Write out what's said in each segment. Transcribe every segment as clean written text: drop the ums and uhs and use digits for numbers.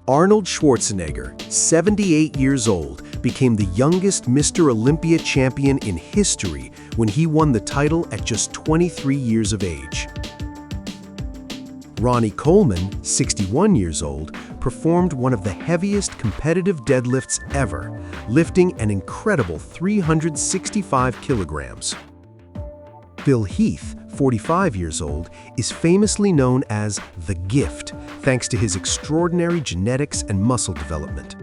Arnold Schwarzenegger, 78 years old, became the youngest Mr. Olympia champion in history when he won the title at just 23 years of age. Ronnie Coleman, 61 years old, performed one of the heaviest competitive deadlifts ever, lifting an incredible 365 kilograms. Phil Heath, 45 years old, is famously known as the Gift, thanks to his extraordinary genetics and muscle development.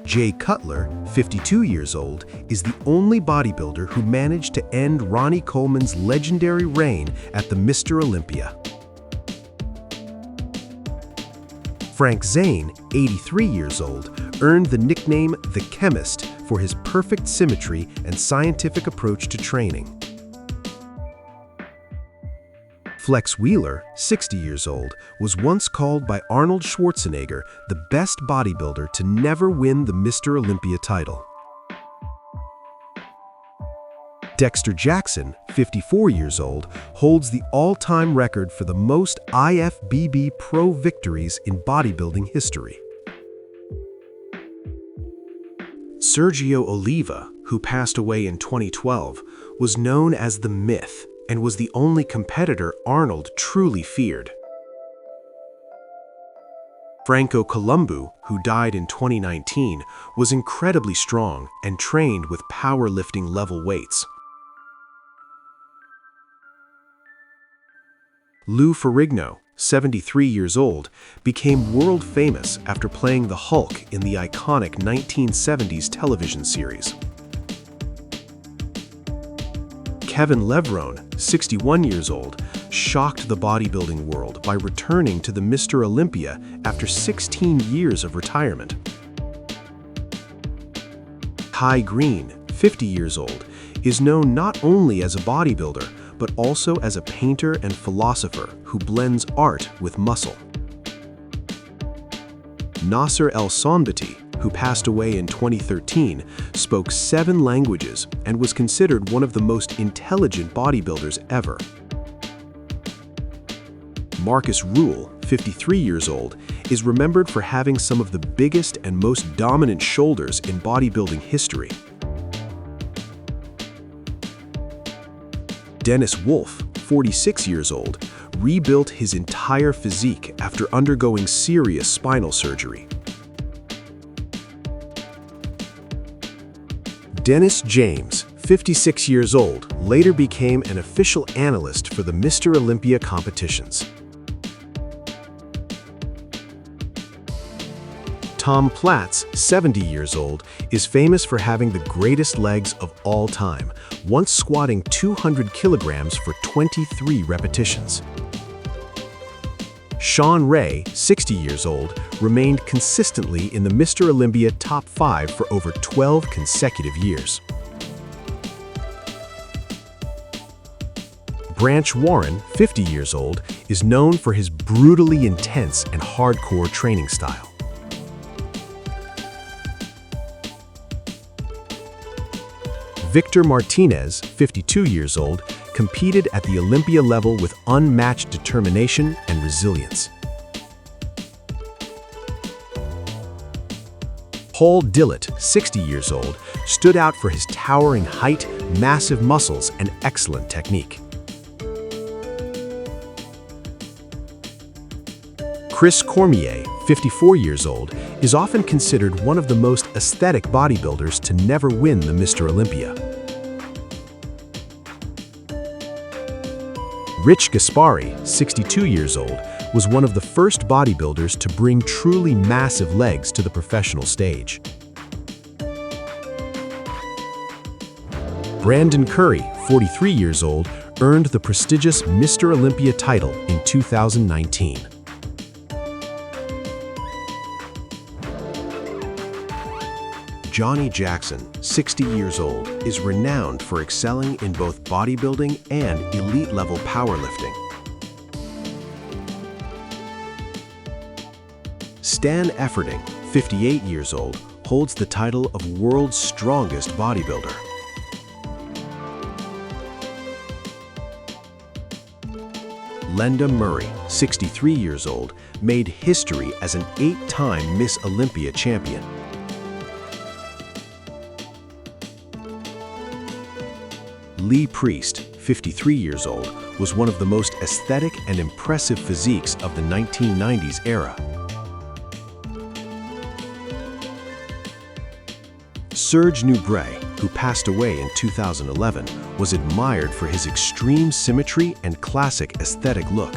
Jay Cutler, 52 years old, is the only bodybuilder who managed to end Ronnie Coleman's legendary reign at the Mr. Olympia. Frank Zane, 83 years old, earned the nickname The Chemist for his perfect symmetry and scientific approach to training. Flex Wheeler, 60 years old, was once called by Arnold Schwarzenegger the best bodybuilder to never win the Mr. Olympia title. Dexter Jackson, 54 years old, holds the all-time record for the most IFBB Pro victories in bodybuilding history. Sergio Oliva, who passed away in 2012, was known as the Myth and was the only competitor Arnold truly feared. Franco Columbu, who died in 2019, was incredibly strong and trained with powerlifting level weights. Lou Ferrigno, 73 years old, became world famous after playing the Hulk in the iconic 1970s television series. Kevin Levrone, 61 years old, shocked the bodybuilding world by returning to the Mr. Olympia after 16 years of retirement. Kai Green, 50 years old, is known not only as a bodybuilder, but also as a painter and philosopher who blends art with muscle. Nasser El Sonbati, who passed away in 2013, spoke 7 languages and was considered one of the most intelligent bodybuilders ever. Marcus Rule, 53 years old, is remembered for having some of the biggest and most dominant shoulders in bodybuilding history. Dennis Wolf, 46 years old, rebuilt his entire physique after undergoing serious spinal surgery. Dennis James, 56 years old, later became an official analyst for the Mr. Olympia competitions. Tom Platz, 70 years old, is famous for having the greatest legs of all time, once squatting 200 kilograms for 23 repetitions. Sean Ray, 60 years old, remained consistently in the Mr. Olympia top 5 for over 12 consecutive years. Branch Warren, 50 years old, is known for his brutally intense and hardcore training style. Victor Martinez, 52 years old, competed at the Olympia level with unmatched determination and resilience. Paul Dillett, 60 years old, stood out for his towering height, massive muscles, and excellent technique. Chris Cormier, 54 years old, is often considered one of the most aesthetic bodybuilders to never win the Mr. Olympia. Rich Gaspari, 62 years old, was one of the first bodybuilders to bring truly massive legs to the professional stage. Brandon Curry, 43 years old, earned the prestigious Mr. Olympia title in 2019. Johnny Jackson, 60 years old, is renowned for excelling in both bodybuilding and elite-level powerlifting. Stan Efferding, 58 years old, holds the title of World's Strongest Bodybuilder. Lenda Murray, 63 years old, made history as an 8-time Miss Olympia champion. Lee Priest, 53 years old, was one of the most aesthetic and impressive physiques of the 1990s era. Serge Nubret, who passed away in 2011, was admired for his extreme symmetry and classic aesthetic look.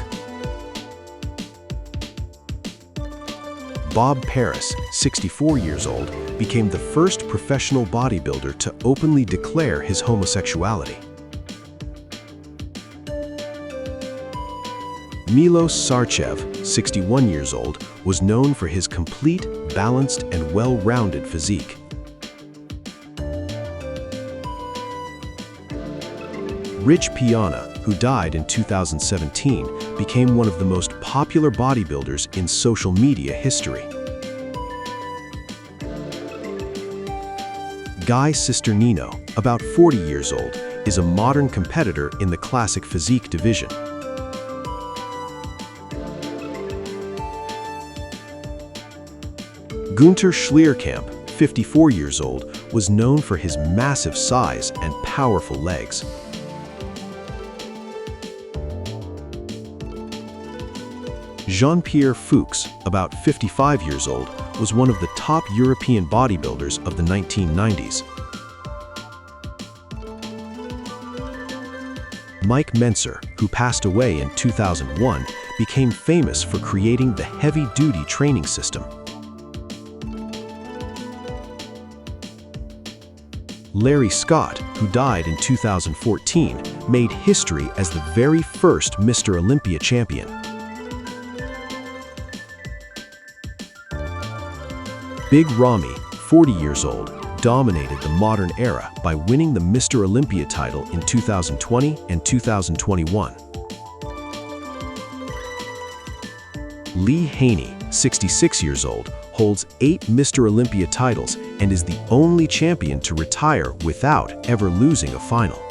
Bob Paris, 64 years old, became the first professional bodybuilder to openly declare his homosexuality. Milos Sarcev, 61 years old, was known for his complete, balanced, and well-rounded physique. Rich Piana, who died in 2017, became one of the most popular bodybuilders in social media history. Guy Cisternino, about 40 years old, is a modern competitor in the classic physique division. Günter Schlierkamp, 54 years old, was known for his massive size and powerful legs. Jean-Pierre Fuchs, about 55 years old, was one of the top European bodybuilders of the 1990s. Mike Mentzer, who passed away in 2001, became famous for creating the heavy-duty training system. Larry Scott, who died in 2014, made history as the very first Mr. Olympia champion. Big Ramy, 40 years old, dominated the modern era by winning the Mr. Olympia title in 2020 and 2021. Lee Haney, 66 years old, holds 8 Mr. Olympia titles and is the only champion to retire without ever losing a final.